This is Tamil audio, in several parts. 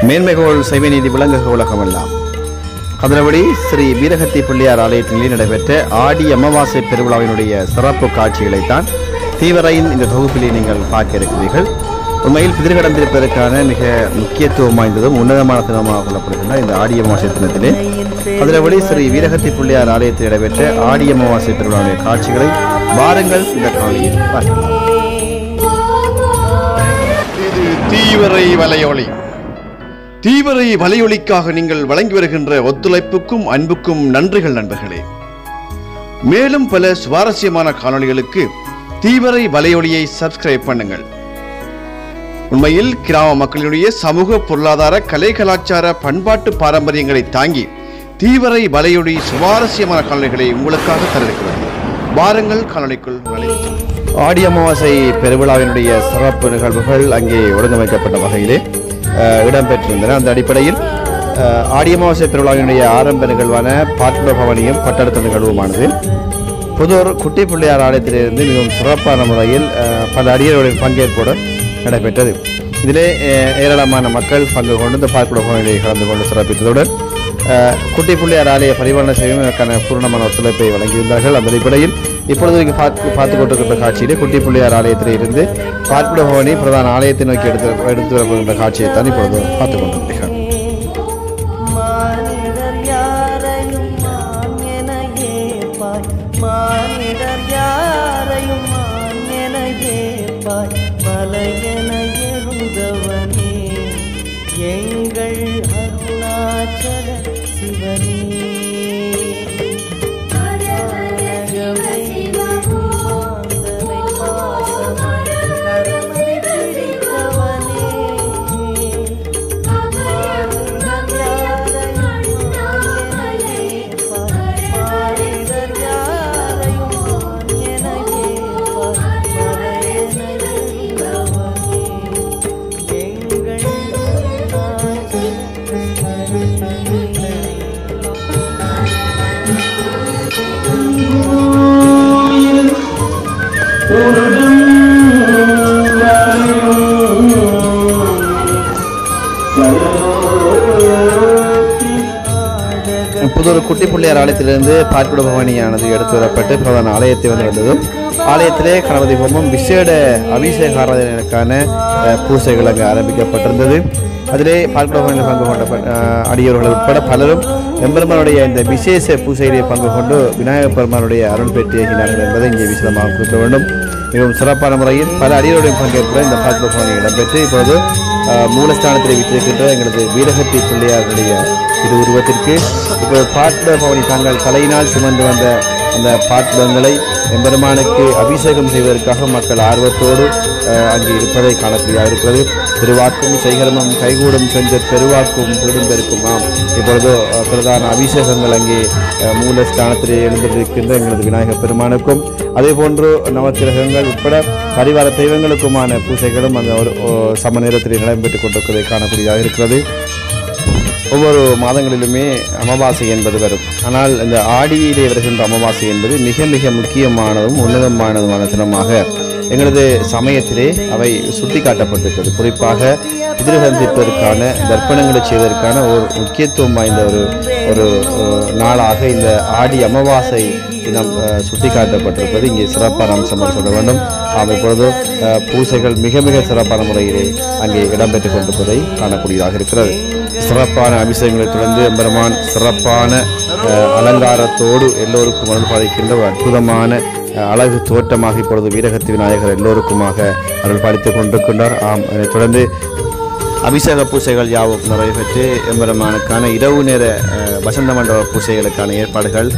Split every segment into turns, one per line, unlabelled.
மேன்மைகோள் சைவ நீதி விளங்குக உலகமெல்லாம். கதிரவடி ஸ்ரீ வீரகத்தி பிள்ளையார் ஆலயத்திலே நடைபெற்ற ஆடி அமாவாசை பெருவிழாவினுடைய சிறப்பு காட்சிகளைத்தான் தீவிரையின் இந்த தொகுப்பிலே நீங்கள் பார்க்க இருக்கிறீர்கள். உண்மையில் பிதிர்கடந்திருப்பதற்கான மிக முக்கியத்துவம் வாய்ந்ததும் உன்னதமான தினமாக கொள்ளப்படுகின்ற இந்த ஆடி அமாவாசை தினத்திலே கதிரவடி ஸ்ரீ வீரகத்தி பிள்ளையார் ஆலயத்தில் நடைபெற்ற ஆடி அமாவாசை பெருவிழாவினுடைய காட்சிகளை வாருங்கள் இந்த காணொளியில் பார்க்கலாம்.
இது தீவிரை வலையொலி. தீவிரை வலையொலிக்காக நீங்கள் வழங்கி வருகின்ற ஒத்துழைப்புக்கும் அன்புக்கும் நன்றிகள் நண்பர்களே. மேலும் பல சுவாரஸ்யமான காணொளிகளுக்கு தீவிரை வலையொலியை சப்ஸ்கிரைப் பண்ணுங்கள். உண்மையில் கிராம மக்களினுடைய சமூக பொருளாதார கலை கலாச்சார பண்பாட்டு பாரம்பரியங்களை தாங்கி தீவிரை வலையொலி சுவாரஸ்யமான காணொளிகளை உங்களுக்காக தருகிறது. வாருங்கள் காணொளிக்குள் நுழைவோம்.
ஆடி அமாவாசை பெருவிழாவினுடைய சிறப்பு நிகழ்வுகள் அங்கே ஒழுங்கமைக்கப்பட்ட வகையிலே இடம்பெற்றிருந்தன. அந்த அடிப்படையில் ஆடி அமாவாசை பெருவிழாவினுடைய ஆரம்ப நிகழ்வான பாட்ப பவனியும் பட்டெடுத்த நிகழ்வுமானது புதூர் குட்டி பிள்ளையார் ஆலயத்திலிருந்து மிகவும் சிறப்பான முறையில் பல அடியர்களுடைய பங்கேற்போடு நடைபெற்றது. இதிலே ஏராளமான மக்கள் பங்கு கொண்டு இந்த பாட்ப பவனியை கலந்து கொண்டு சிறப்பித்ததுடன் குட்டி பிள்ளையார் ஆலய பரிபாலன செய்யும் இதற்கான பூர்ணமான ஒத்துழைப்பை வழங்கியிருந்தார்கள். அந்த அடிப்படையில் இப்பொழுது நீங்கள் பார்த்து கொண்டிருக்கின்ற காட்சியிலே குட்டி பிள்ளையார் ஆலயத்தில் இருந்து பார்ப்பிட பவனி பிரதான ஆலயத்தை நோக்கி எடுத்து வரப்படுகின்ற காட்சியை தான் இப்பொழுது பார்த்துக் கொண்டிருக்கிறீர்கள்.
எங்கள் அருணாச்சல சிவனே
புதூர் குட்டி பிள்ளையார் ஆலயத்திலிருந்து பார்ப்பிட பவனியானது எடுத்து வரப்பட்டு பிரதான ஆலயத்தை வந்ததும் ஆலயத்திலே கணபதி ஹோமம் விசேட அபிஷேக ஆராதனைக்கான பூசைகள் அங்கு ஆரம்பிக்கப்பட்டிருந்தது. அதிலே பார்ப்பிட பவனியில் பங்கு கொண்ட அடியவர்கள் உட்பட பலரும் எம்பெருமானுடைய இந்த விசேஷ பூசையிலே பங்கு கொண்டு விநாயகப் பெருமானுடைய அருள் பெற்றிருக்கிறார்கள் என்பதை இங்கே விசதமாக குறிப்பிட வேண்டும். மிகவும் சிறப்பான முறையில் பல அடியருடைய பங்கேற்புடன் இந்த பார்ப்பிட பவனி இடம்பெற்று இப்பொழுது மூலஸ்தானத்தில் விட்டிருக்கின்ற எங்களது வீரகத்தி பிள்ளையாருடைய திரு உருவத்திற்கு இப்போ பார்ப்பிட பவனி தாங்கள் தலையினால் சுமந்து வந்த அந்த பாட்பங்களை எம்பெருமானுக்கு அபிஷேகம் செய்வதற்காக மக்கள் ஆர்வத்தோடு அங்கே இருப்பதை காணக்கூடியதாக இருக்கிறது. திருவாக்கும் செய்கரமும் கைகூடும் சென்ற பெருவாக்கும் பெரும்பெருக்குமாம். இப்பொழுது பிரதான அபிஷேகங்கள் அங்கே மூலஸ்தானத்திலே எழுந்திருக்கின்ற எங்களது விநாயகப் பெருமானுக்கும் அதே போன்று நவக்கிரகங்கள் உட்பட பரிவார தெய்வங்களுக்குமான பூசைகளும் அந்த ஒரு சம நேரத்தில் நடைபெற்றுக் கொண்டிருப்பதை காணக்கூடியதாக இருக்கிறது. ஒவ்வொரு மாதங்களிலுமே அமாவாசை என்பது வரும். ஆனால் இந்த ஆடியிலே வருகின்ற அமாவாசை என்பது மிக மிக முக்கியமானதும் உன்னதமானதுமான தினமாக எங்களது சமயத்திலே அவை சுட்டி காட்டப்பட்டிருக்கிறது. குறிப்பாக எதிர்கந்திப்பதற்கான தர்ப்பணங்களை செய்வதற்கான ஒரு முக்கியத்துவம் வாய்ந்த ஒரு நாளாக இந்த ஆடி அமாவாசை தினம் சுட்டி காட்டப்பட்டிருப்பது இங்கே சிறப்பான அம்சமாக சொல்ல வேண்டும். இப்பொழுது பூசைகள் மிக மிக சிறப்பான முறையிலே அங்கே இடம்பெற்றுக் கொண்டிருப்பதை காணக்கூடியதாக இருக்கிறது. சிறப்பான அபிஷேகங்களை தொடர்ந்து எம்பெருமான் சிறப்பான அலங்காரத்தோடு எல்லோருக்கும் அருள் பாலிக்கின்ற ஒரு அற்புதமான அழகு தோற்றமாக இப்பொழுது வீரகத்தி விநாயகர் எல்லோருக்குமாக அருள் பாலித்துக் கொண்டிருக்கின்றார். அதனைத் தொடர்ந்து அபிஷேக பூசைகள் யாவும் நிறைவேற்று எம்பெருமானுக்கான இரவு நேர வசந்த மண்டப பூசைகளுக்கான ஏற்பாடுகள்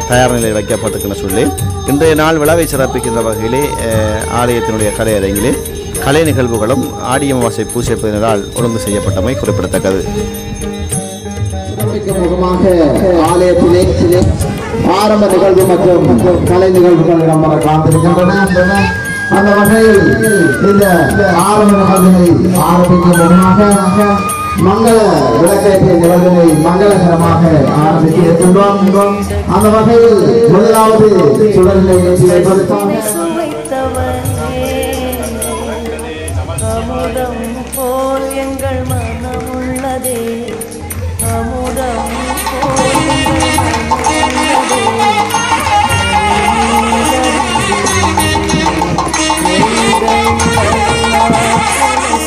தயார் நிலையில் வைக்கப்பட்டிருக்கின்ற சொல்லி இன்றைய நாள் விழாவை சிறப்பிக்கின்ற வகையிலே ஆலயத்தினுடைய கலை அரங்கிலே கலை நிகழ்வுகளும் ஆடி அமாவாசை பூசைப்பினரால் ஒழுங்கு செய்யப்பட்டமை குறிப்பிடத்தக்கது.
ஆலயத்திலே ஆரம்ப நிகழ்வு மற்றும் கலை நிகழ்வுகள் இடம்பெற காத்திருக்கின்றன. அந்த வகையில் இந்த ஆரம்ப நிகழ்வினை ஆரம்பிக்கும் முன்னதாக மங்கள விளக்கேற்றிய நிகழ்வினை மங்களகரமாக ஆரம்பித்து இருக்கின்றோம். அந்த வகையில் முதலாவது சுடலை ஏற்றி வைப்பதற்காக
அமுதம் போல் எங்கள் மனமுள்ளதே அமுதம் போல்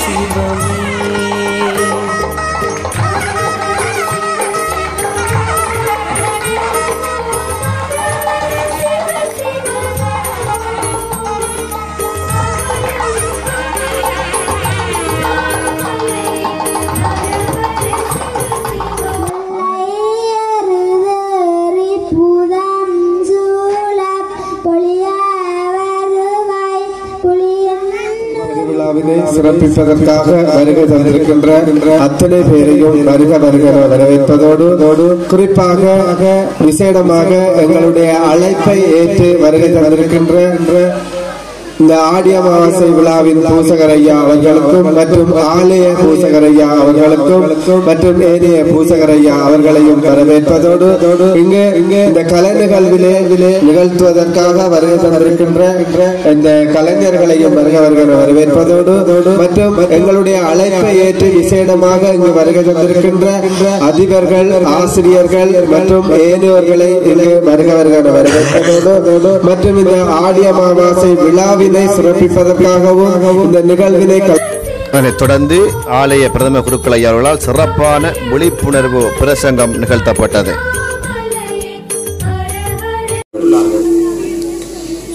சிவமே
சிறப்பிப்பதற்காக வருகை தந்திருக்கின்ற அத்தனை பேரையும் வருக வரவேற்பதோடு குறிப்பாக விசேடமாக எங்களுடைய அழைப்பை ஏற்று வருகை தந்திருக்கின்ற இந்த ஆடி அமாவாசை விழாவின் பூசகர் ஐயா அவர்களுக்கும் மற்றும் ஆலய பூசகர் ஐயா அவர்களுக்கும் மற்றும் ஏனைய பூசகர் ஐயா அவர்களையும் வரவேற்பதோடு இங்கு இந்த கலை நிகழ்விலே நிகழ்த்துவதற்காக வருகை தந்திருக்கின்ற இந்த கலைஞர்களையும் வரவேற்பதோடு மற்றும் எங்களுடைய அழைப்பை ஏற்று விசேடமாக இங்கு வருகை தந்திருக்கின்ற அதிபர்கள் ஆசிரியர்கள் மற்றும் ஏனையோர்களை இங்கு வரவேற்பதோடு மற்றும் இந்த ஆடி அமாவாசை விழாவின் சிறப்பிப்பதற்காகவும் இந்த நிகழ்வினை
அதனைத் தொடர்ந்து ஆலய பிரதம குருக்கள் ஐயாவர்களால் சிறப்பான விழிப்புணர்வு பிரசங்கம் நிகழ்த்தப்பட்டது.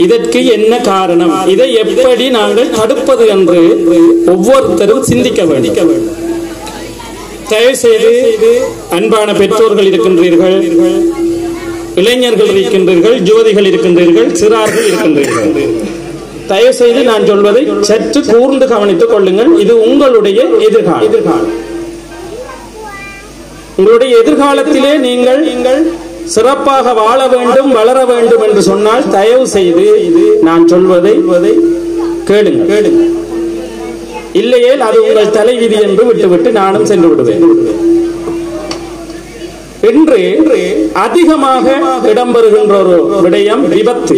இதற்கு என்ன காரணம், இதை எப்படி நாங்கள் தடுப்பது என்று ஒவ்வொருத்தரும் சிந்திக்க வேண்டும். தயவு செய்து அன்பான பெற்றோர்கள் இருக்கின்றீர்கள், இளைஞர்கள் இருக்கின்றீர்கள், ஜோதிகள் இருக்கின்றீர்கள், சிறார்கள் இருக்கின்றீர்கள். தயவு செய்து நான் சொல்வதை சற்று கூர்ந்து கவனித்துக் கொள்ளுங்கள். இது உங்களுடைய எதிர்காலம். உங்களுடைய எதிர்காலத்திலே நீங்கள் சிறப்பாக வாழ வேண்டும், வளர வேண்டும் என்று சொன்னால் தயவு செய்து நான் சொல்வதை கேளுங்கள். இல்லையேல் அது உங்கள் தலைவிதி என்று விட்டுவிட்டு நானும் சென்று விடுவேன். இன்று அதிகமாக இடம்பெறுகின்ற ஒரு விடயம் விபத்து.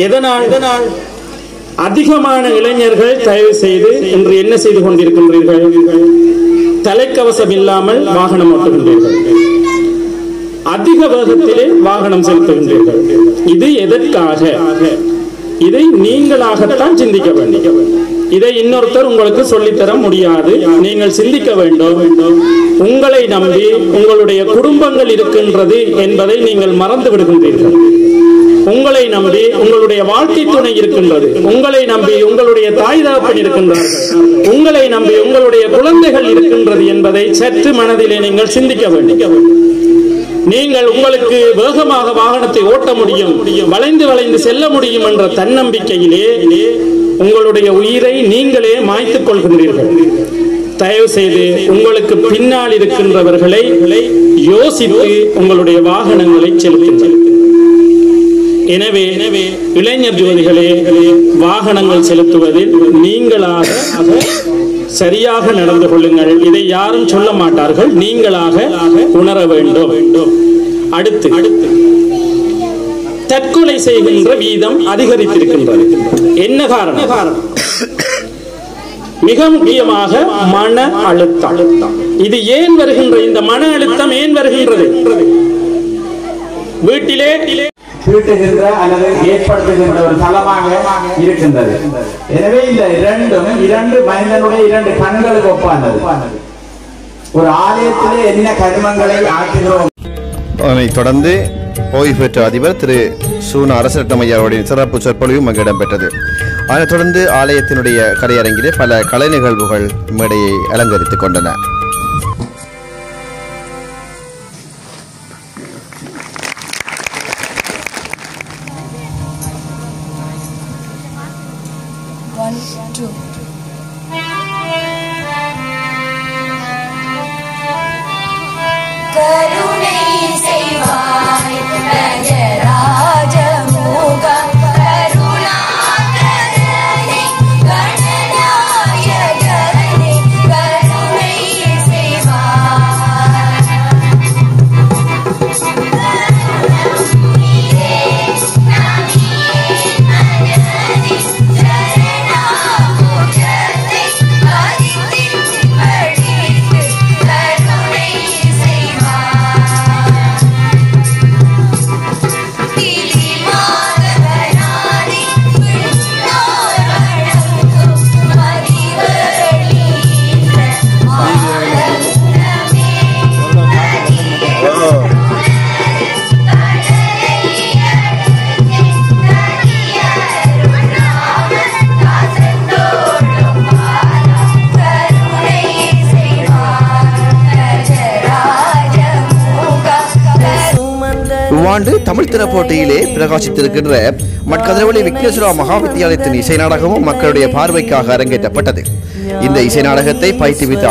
எதனால் அதிகமான இளைஞர்கள் தயவு செய்து இன்று என்ன செய்து கொண்டிருக்கின்றீர்கள்? தலைக்கவசம் இல்லாமல் வாகனம் ஓட்டுகின்றீர்கள், அதிக வேகத்திலே வாகனம் செலுத்துகின்றீர்கள். இது எதற்காக? இதை நீங்களாகத்தான் சிந்திக்க வேண்டும். இதை இன்னொருத்தர் உங்களுக்கு சொல்லித்தர முடியாது. நீங்கள் சிந்திக்க வேண்டும். உங்களை நம்பி உங்களுடைய குடும்பங்கள் இருக்கின்றது என்பதை நீங்கள் மறந்து விடுகின்றீர்கள். உங்களை நம்பி உங்களுடைய வாழ்க்கை துணை இருக்கின்றது, உங்களை நம்பி உங்களுடைய தாய் தகப்பன் இருக்கின்றார்கள், உங்களை நம்பி உங்களுடைய குழந்தைகள் இருக்கின்றது என்பதை சற்று மனதிலே நீங்கள் சிந்திக்க வேண்டும். நீங்கள் உங்களுக்கு வேகமாக வாகனத்தை ஓட்ட முடியும், வளைந்து செல்ல முடியும் என்ற தன்னம்பிக்கையிலே உங்களுடைய உயிரை நீங்களே மாய்த்துக் கொள்கின்றீர்கள். தயவு செய்து உங்களுக்கு பின்னால் இருக்கின்றவர்களை யோசித்து உங்களுடைய வாகனங்களை செலுத்துங்கள். எனவே இளைஞர் ஜோதிகளே, வாகனங்கள் செலுத்துவதில் நீங்களாக சரியாக நடந்து கொள்ளுங்கள். இதை யாரும் சொல்ல மாட்டார்கள், நீங்களாக உணர வேண்டும். அடுத்து தற்கொலை செய்கின்ற வீதம் அதிகரித்திருக்கின்றது. என்ன காரணம்? மிக முக்கியமாக மன அழுத்தம். இது ஏன் வருகின்ற, இந்த மன அழுத்தம் ஏன் வருகின்றது? வீட்டிலே
தீட்டுகின்ற அல்லது ஏற்படுத்துகின்ற ஒரு தளமாக இருக்கின்றது. எனவே இந்த இரண்டு மனிதனுடைய இரண்டு கண்களுக்கு ஒப்பானது. ஒரு ஆலயத்திலே என்ன கர்மங்களை ஆற்றுகிறோம்.
அதனைத் தொடர்ந்து ஓய்வு பெற்ற அதிபர் திரு சூனா அரசரட்னம் ஐயாவுடைய சிறப்பு சொற்பொழிவும் அங்கு இடம்பெற்றது. அதனைத் தொடர்ந்து ஆலயத்தினுடைய கரையரங்கிலே பல கலை நிகழ்வுகள் மேடையை அலங்கரித்துக் கொண்டன. இவ்வாண்டு தமிழ் தின போட்டியிலே பிரகாசித்திருக்கின்ற மட்கதிரவழி விக்னேஸ்வரா மகா வித்தியாலயத்தின் இசை நாடகமும் மக்களுடைய பார்வைக்காக அரங்கேற்றப்பட்டது. இந்த இசை நாடகத்தை பயிற்றுவித்த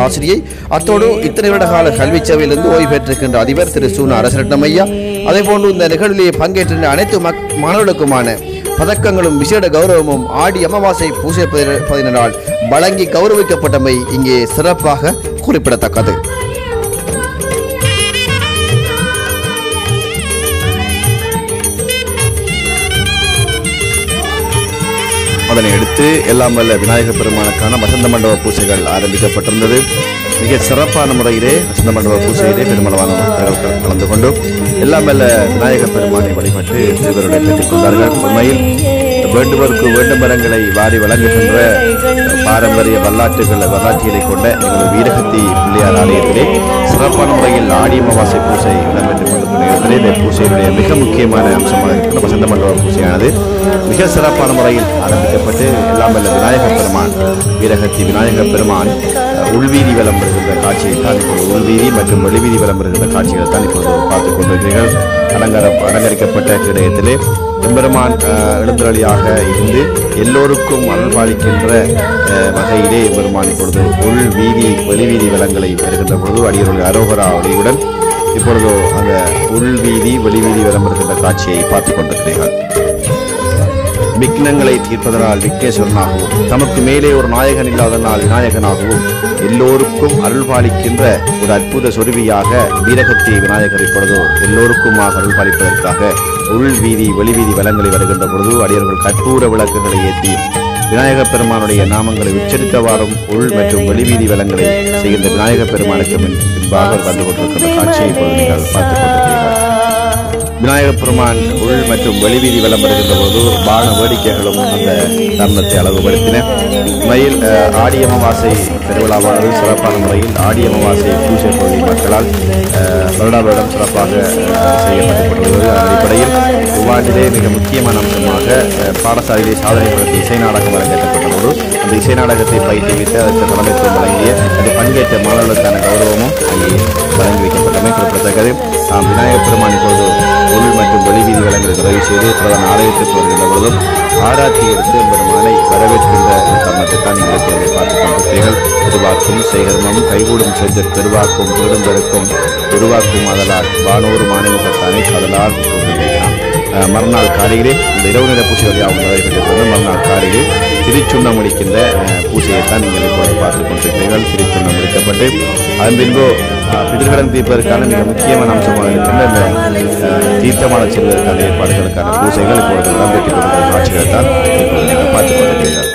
ஆசிரியை அத்தோடு இத்தனை வருட கால கல்வி சேவையிலிருந்து ஓய்வு பெற்றிருக்கின்ற அதிபர் திரு சூனா அரசரட்னம் ஐயா, அதேபோன்று இந்த நிகழ்விலே பங்கேற்ற அனைத்து மாணவர்களுக்குமான பதக்கங்களும் விசேட கௌரவமும் ஆடி அமாவாசை பூசை பதினால் வழங்கி கௌரவிக்கப்பட்டமை இங்கே சிறப்பாக குறிப்பிடத்தக்கது. அதனை அடுத்து எல்லாம் வல்ல விநாயகப் பெருமானுக்கான வசந்த மண்டப பூசைகள் ஆரம்பிக்கப்பட்டிருந்தது. மிக சிறப்பான முறையிலே வசந்த மண்டப பூசையிலே பெருமளவான பக்தர்கள் கலந்து கொண்டு எல்லாம் வல்ல விநாயகப் பெருமானை வழிபட்டு திருவருளை பெற்றுக் கொண்டார்கள். உண்மையில் வேண்டுவோருக்கு வேண்டும் வரங்களை வாரி வழங்குகின்ற பாரம்பரிய வரலாற்றியலை கொண்ட எங்களது வீரகத்தி பிள்ளையார் ஆலயத்திலே சிறப்பான முறையில் ஆடி அமாவாசை பூசை இடம்பெற்றுக் கொண்டிருக்கிற இடத்திலே இந்த பூசையினுடைய மிக முக்கியமான அம்சமாக இருக்கிற வசந்த மண்டப பூசையானது மிக சிறப்பான முறையில் ஆரம்பிக்கப்பட்டு எல்லாம் வல்ல விநாயகப் பெருமான் வீரகத்தி விநாயகப் பெருமான் உள்வீதி வலம் வருகின்ற காட்சியை தான் இப்பொழுது உள்வீதி மற்றும் வெளிவீதி வலம் வருகின்ற காட்சிகளை தான் இப்பொழுது பார்த்துக் கொண்டிருக்கிறீர்கள். அலங்கரிக்கப்பட்ட கிடையத்திலே எம்பெருமான் எழுந்தருளியாக இருந்து எல்லோருக்கும் அருள் பாலிக்கின்ற வகையிலே எம்பெருமான் இப்பொழுது உள் வீதி வெளிவீதி வளங்களை வருகின்ற பொழுது அடியவர்கள் அரோகரா ஒளியுடன் இப்பொழுது அந்த உள்வீதி வெளிவீதி வலம் வருகின்ற காட்சியை பார்த்துக் கொண்டிருக்கிறீர்கள். விக்னங்களை தீர்ப்பதனால் விக்னேஸ்வரனாகவும் தமக்கு மேலே ஒரு நாயகன் இல்லாதனால் விநாயகனாகவும் எல்லோருக்கும் அருள் பாலிக்கின்ற ஒரு அற்புத சொருவியாக வீரகத்தி விநாயகர் இப்பொழுது எல்லோருக்குமாக அருள் பாலிப்பதற்காக உள் வீதி வெளிவீதி வளங்களை வருகின்ற பொழுது அடியவர்கள் கற்பூர விளக்குகளை ஏற்றி விநாயகப் பெருமானுடைய நாமங்களை உச்சரித்தவாறும் உள் மற்றும் வெளிவீதி வளங்களை செய்கின்ற விநாயகப் பெருமானுக்கு பின்பாக வந்து கொண்டிருக்கின்ற காட்சியை இப்பொழுது நீங்கள் பார்த்துக் கொண்டிருக்கிறீர்கள். விநாயகப் பெருமான் உள் மற்றும் வெளிவீதி வலம் வருகின்ற போது பான வேடிக்கைகளும் அந்த தருணத்தை அழகுபடுத்தின. உண்மையில் ஆடி அமாவாசை திருவிழாவானது சிறப்பான முறையில் ஆடி அமாவாசை பூஜை பகுதி மக்களால் வருடாவரிடம் சிறப்பாக செய்யப்பட்டுள்ளது. அடிப்படையில் இவ்வாண்டிலே மிக முக்கியமான அம்சமாக பாடசாலையிலே சாதனை படுத்தி இசை நாடகம் அரங்கேற்றப்பட்டபோது அந்த இசை நாடகத்தை பயிற்றுவித்து அதற்கு தலைமைத்துவம் வழங்கிய அது பங்கேற்ற மாணவர்களுக்கான கௌரவமும் அங்கே வழங்கி வைக்கப்பட்டமை குறிப்பிடத்தக்கது. விநாயகப் பெருமான் இப்பொழுது உள் மற்றும் வெளிவீதி வளங்களை நிறைவு செய்து பிரதான ஆலயத்திற்கு வருகின்ற பொழுதும் ஆராய்ச்சி எடுத்து பெருமானை வரவேற்கின்ற தருணத்தை தான் நீங்கள் பார்த்துக் கொண்டிருக்கிறீர்கள். திருவாக்கும் செய்கர்மம் கைகூடும் செஞ்ச பெருவாக்கும் பெரும்பெருக்கும் உருவாக்கும் அதலால் வானூறு மாநிலத்தானே கடலால் மறுநாள் காலையிலே இந்த இரவு நேர பூசை வழியாக நடைபெற்றது. மறுநாள் காலையிலே திருச்சுண்ணம் முடிக்கின்ற பூசையைத்தான் நீங்கள் இப்போது பார்த்துக் கொண்டிருக்கிறீர்கள். திருச்சுண்ணம் முடிக்கப்பட்டு அதன் பின்பு பிதிர்கடன் தீர்ப்பதற்கான மிக முக்கியமான அம்சமாக இருக்கின்ற இந்த தீர்த்தமான செல்வதற்கான ஏற்பாடுகளுக்கான பூசைகள் இப்பொழுது இடம்பெற்றுக் கொண்டிருக்கிற காட்சிகளை தான் இப்பொழுது நீங்கள் பார்த்துக் கொண்டிருக்கிறீர்கள்.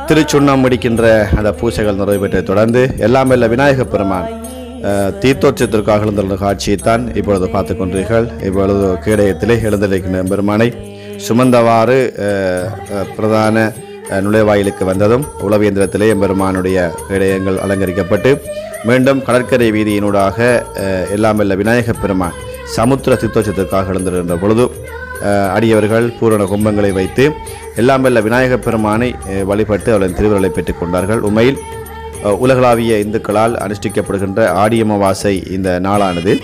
திருச்சுண்ணம் முடிக்கின்ற அந்த பூசைகள் நிறைவேற்றதை தொடர்ந்து எல்லாம் வல்ல விநாயகப் பெருமான் தீர்த்தோட்சத்திற்காக எழுந்துள்ள காட்சியைத்தான் இப்பொழுது பார்த்துக் கொண்டீர்கள். இப்பொழுது கேடயத்திலே எழுந்திருக்கின்ற பெருமானை சுமந்தவாறு பிரதான நுழைவாயிலுக்கு வந்ததும் உளவேந்திரத்திலே எம்பெருமானுடைய கேடயங்கள் அலங்கரிக்கப்பட்டு மீண்டும் கடற்கரை வீதியினூடாக எல்லாம் வல்ல விநாயகப் பெருமான் சமுத்திர தீர்த்தோட்சத்திற்காக எழுந்திருக்கின்ற பொழுது அடியவர்கள் பூரண கும்பங்களை வைத்து எல்லாம் வல்ல விநாயகப் பெருமானை வழிபட்டு அவர்களின் திருவிழலை பெற்றுக் கொண்டார்கள். உண்மையில் உலகளாவிய இந்துக்களால் அனுஷ்டிக்கப்படுகின்ற ஆடி அமாவாசை இந்த நாளானது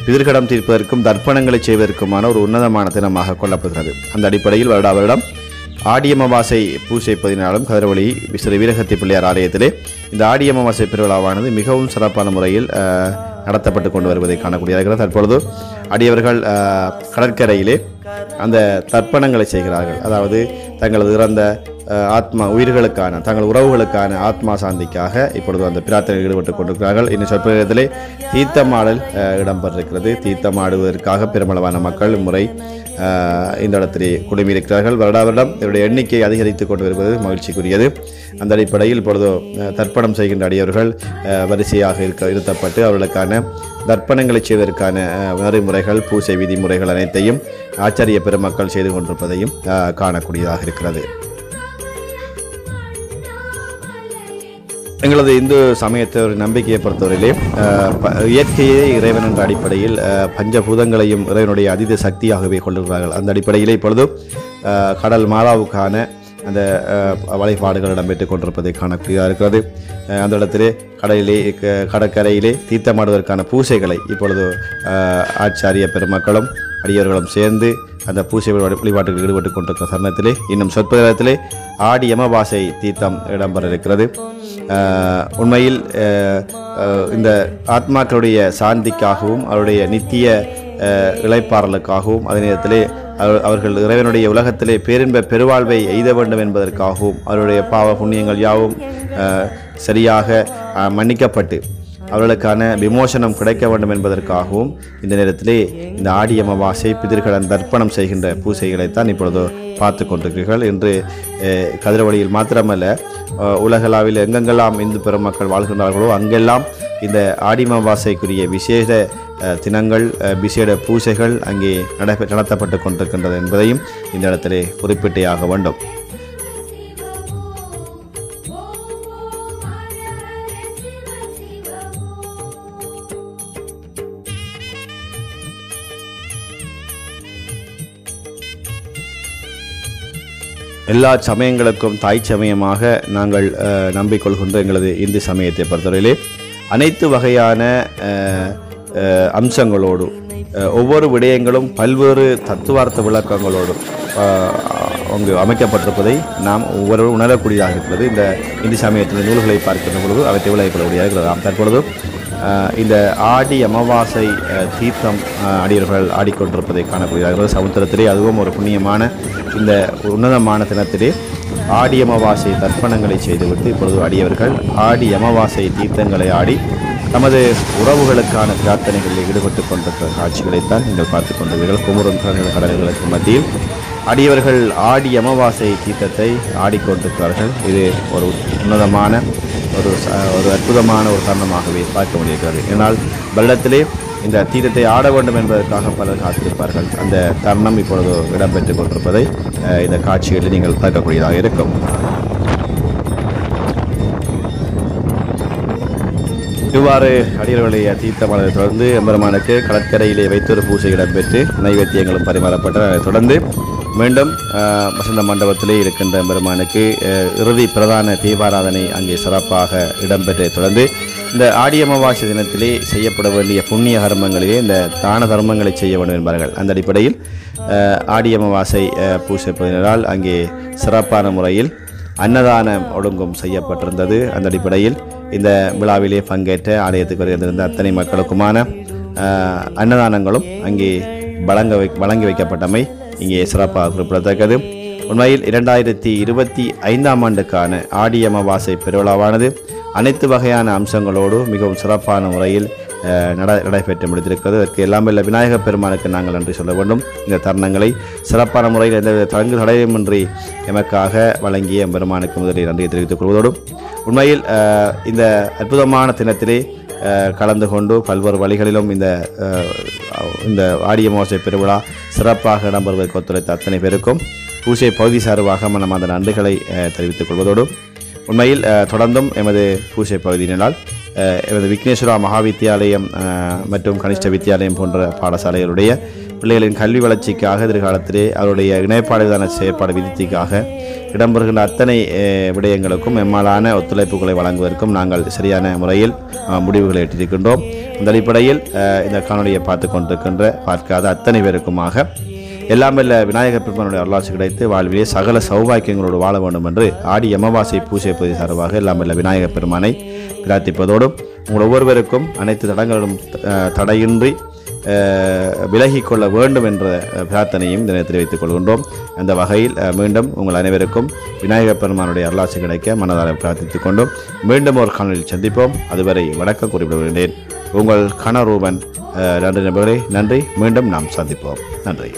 பிதிர்கடம் தீர்ப்பதற்கும் தர்ப்பணங்களை செய்வதற்குமான ஒரு உன்னதமான தினமாக கொள்ளப்படுகிறது. அந்த அடிப்படையில் வருடம் ஆடி அமாவாசை பூசை பதினாலும் கதிரவழி ஸ்ரீ வீரகத்தி பிள்ளையார் ஆலயத்திலே இந்த ஆடி அமாவாசை பெருவிழாவானது மிகவும் சிறப்பான முறையில் நடத்தப்பட்டு கொண்டு வருவதை காணக்கூடியதாக தற்பொழுது அடியவர்கள் கடற்கரையிலே அந்த தர்ப்பணங்களை செய்கிறார்கள். அதாவது தங்களது இறந்த ஆத்மா உயிர்களுக்கான தங்கள் உறவுகளுக்கான ஆத்மா சாந்திக்காக இப்பொழுது அந்த பிரார்த்தனையில் ஈடுபட்டுக் கொண்டிருக்கிறார்கள். இன்னும் சொற்பதத்திலே தீர்த்தமாடல் இடம்பெற்றிருக்கிறது. தீர்த்தமாடுவதற்காக பெருமளவான மக்கள் முறை இந்த இடத்திலே குழுமியிருக்கிறார்கள். வருடம் இதனுடைய எண்ணிக்கை அதிகரித்துக் கொண்டு வருவது மகிழ்ச்சிக்குரியது. அந்த அடிப்படையில் இப்பொழுது தர்ப்பணம் செய்கின்ற அடியவர்கள் வரிசையாக இருத்தப்பட்டு அவர்களுக்கான தர்ப்பணங்களை செய்வதற்கான நெறிமுறைகள் பூசை விதிமுறைகள் அனைத்தையும் ஆச்சாரிய பெருமக்கள் செய்து கொண்டிருப்பதையும் காணக்கூடியதாக இருக்கிறது. எங்களது இந்து சமயத்தை ஒரு நம்பிக்கையை பொறுத்தவரையிலே இயற்கையே இறைவன் என்ற அடிப்படையில் பஞ்சபூதங்களையும் இறைவனுடைய அதீத சக்தியாகவே கொள்ளுகிறார்கள். அந்த அடிப்படையிலே இப்பொழுது கடல் மாதாவுக்கான அந்த வழிபாடுகள் இடம்பெற்றுக் கொண்டிருப்பதை காணக்கூடியதாக இருக்கிறது. அந்த இடத்திலே கடற்கரையிலே தீர்த்தமாடுவதற்கான பூசைகளை இப்பொழுது ஆச்சாரிய பெருமக்களும் அடியவர்களும் சேர்ந்து அந்த பூசை வழிபாட்டுகளில் ஈடுபட்டுக் கொண்டிருக்கிற தருணத்திலே இன்னும் சொற்ப நேரத்திலே ஆடி அமாவாசை தீர்த்தம் இடம்பெற இருக்கிறது. உண்மையில் இந்த ஆத்மாக்களுடைய சாந்திக்காகவும் அவருடைய நித்திய இளைப்பாறலுக்காகவும் அதே நேரத்திலே அவர்கள் இறைவனுடைய உலகத்திலே பேரின்ப பெருவாழ்வை எய்த வேண்டும் என்பதற்காகவும் அவருடைய பாவ புண்ணியங்கள் யாவும் சரியாக மன்னிக்கப்பட்டு அவர்களுக்கான விமோசனம் கிடைக்க வேண்டும் என்பதற்காகவும் இந்த நேரத்திலே இந்த ஆடி அமாவாசை பிதிர்கடன் தர்ப்பணம் செய்கின்ற பூசைகளைத்தான் இப்பொழுது பார்த்து கொண்டிருக்கிறீர்கள். இன்று கதிரவழியில் மாத்திரமல்ல உலகளாவில் எங்கெங்கெல்லாம் இந்து பெருமக்கள் வாழ்கின்றார்களோ அங்கெல்லாம் இந்த ஆடி அமாவாசைக்குரிய விசேஷ தினங்கள் விசேட பூசைகள் அங்கே நடத்தப்பட்டு கொண்டிருக்கின்றது என்பதையும் இந்த இடத்திலே குறிப்பிட்டே ஆக வேண்டும். எல்லா சமயங்களுக்கும் தாய் சமயமாக நாங்கள் நம்பிக்கொள்கின்ற எங்களது இந்து சமயத்தை பொறுத்தவரையிலே அனைத்து வகையான அம்சங்களோடு ஒவ்வொரு விடயங்களும் பல்வேறு தத்துவார்த்த விளக்கங்களோடு அங்கு அமைக்கப்பட்டிருப்பதை நாம் ஒவ்வொருவரும் உணரக்கூடியதாக இருக்கிறது. இந்த இந்து சமயத்தின் நூல்களை பார்க்கின்ற பொழுது அவற்றை விளைவிக்கக்கூடியதாக இருக்கிறது. தற்பொழுது இந்த ஆடி அமாவாசை தீர்த்தம் அடியவர்கள் ஆடிக்கொண்டிருப்பதை காணக்கூடியதாக இருக்கிறது. சமுத்திரத்திலே அதுவும் ஒரு புண்ணியமான இந்த உன்னதமான தினத்திலே ஆடி அமாவாசை தர்ப்பணங்களை செய்துவிட்டு இப்பொழுது அடியவர்கள் ஆடி அமாவாசை தீர்த்தங்களை ஆடி நமது உறவுகளுக்கான பிரார்த்தனைகளில் ஈடுபட்டுக் கொண்டிருக்கிற காட்சிகளைத்தான் நீங்கள் பார்த்து கொண்டிருக்கிறீர்கள். குமுறும் கடல்களுக்கு மத்தியில் அடியவர்கள் ஆடி அமாவாசை தீர்த்தத்தை ஆடிக்கொண்டிருக்கிறார்கள். இது ஒரு உன்னதமான ஒரு அற்புதமான ஒரு தருணமாகவே பார்க்க முடிகிறது. ஏனால் வருடத்திலே இந்த தீர்த்தத்தை ஆட வேண்டும் என்பதற்காக பலர் காத்திருப்பார்கள். அந்த தருணம் இப்பொழுது இடம்பெற்றுக் கொண்டிருப்பதை இந்த காட்சிகளில் நீங்கள் பார்க்கக்கூடியதாக இருக்கும். இவ்வாறு அடியவர்களுடைய தீர்த்தமானதை தொடர்ந்து எம்பெருமானுக்கு கடற்கரையிலே வைத்தொரு பூசை இடம்பெற்று நைவேத்தியங்களும் பரிமாறப்பட்ட தொடர்ந்து மீண்டும் வசந்த மண்டபத்திலே இருக்கின்ற எம்பெருமானுக்கு இறுதி பிரதான தீபாராதனை அங்கே சிறப்பாக இடம்பெற்றதை தொடர்ந்து இந்த ஆடி அமாவாசை தினத்திலே செய்யப்பட வேண்டிய புண்ணிய கர்மங்களிலே இந்த தான தர்மங்களை செய்ய வேண்டும் என்பார்கள். அந்த அடிப்படையில் ஆடி அமாவாசை பூசைப்பதினால் அங்கே சிறப்பான முறையில் அன்னதானம் ஒழுங்கும் செய்யப்பட்டிருந்தது. அந்த அடிப்படையில் இந்த விழாவிலே பங்கேற்ற ஆலயத்துக்கு வருகின்ற அத்தனை மக்களுக்குமான அன்னதானங்களும் அங்கே வழங்கி வைக்கப்பட்டமை இங்கே சிறப்பாக குறிப்பிடத்தக்கது. உண்மையில் 2025ஆம் ஆண்டுக்கான ஆடி அமாவாசை பெருவிழாவானது அனைத்து வகையான அம்சங்களோடு மிகவும் சிறப்பான முறையில் நடைபெற்று முடித்திருக்கிறது. அதற்கு எல்லாமே விநாயகப் பெருமானுக்கு நாங்கள் நன்றி சொல்ல வேண்டும். இந்த தருணங்களை சிறப்பான முறையில் எந்த தடையுமின்றி எமக்காக வழங்கிய பெருமானுக்கு முதலில் நன்றியை தெரிவித்துக் கொள்வதோடு உண்மையில் இந்த அற்புதமான தினத்திலே கலந்து கொண்டு பல்வேறு வழிகளிலும் இந்த ஆடி அமாவாசை பெருவிழா சிறப்பாக இடம்பெறுவதற்கு ஒத்துழைத்த அத்தனை பேருக்கும் பூசை பகுதி சார்பாக மனம் அந்த நன்றிகளை தெரிவித்துக் கொள்வதோடு உண்மையில் தொடர்ந்தும் எமது பூசை பகுதியினால் எமது விக்னேஸ்வரா மகா வித்தியாலயம் மற்றும் கனிஷ்ட வித்தியாலயம் போன்ற பாடசாலைகளுடைய பிள்ளைகளின் கல்வி வளர்ச்சிக்காக எதிர்காலத்திலே அவருடைய இணைப்பாடுதான செயற்பாடு விதித்திற்காக இடம்பெறுகின்ற அத்தனை விடயங்களுக்கும் எம்மாலான ஒத்துழைப்புகளை வழங்குவதற்கும் நாங்கள் சரியான முறையில் முடிவுகளை எட்டியிருக்கின்றோம். அந்த அடிப்படையில் இந்த காணொலியை பார்க்காத அத்தனை பேருக்குமாக எல்லாமல்ல விநாயகப் பெருமானுடைய அருளாட்சி கிடைத்து வாழ்விலே சகல சௌபாக்கியங்களோடு வாழ வேண்டும் என்று ஆடி அமாவாசை பூசை பகுதி சார்பாக எல்லாமல்ல விநாயகப் பெருமானை பிரார்த்திப்பதோடும் உங்கள் ஒவ்வொருவருக்கும் அனைத்து தடங்களும் தடையின்றி விலகிக் கொள்ள வேண்டும் என்ற பிரார்த்தனையும் இந்த நேரத்தில் வைத்துக் கொள்கின்றோம். அந்த வகையில் மீண்டும் உங்கள் அனைவருக்கும் விநாயகப் பெருமானுடைய அருளாசி கிடைக்க மனதார பிரார்த்தித்துக் கொண்டும் மீண்டும் ஒரு காணொலியில் சந்திப்போம். அதுவரை வணக்கம் குறிப்பிடுகின்றேன். உங்கள் கனரூபன். நன்றி நண்பர்களே, நன்றி. மீண்டும் நாம் சந்திப்போம். நன்றி.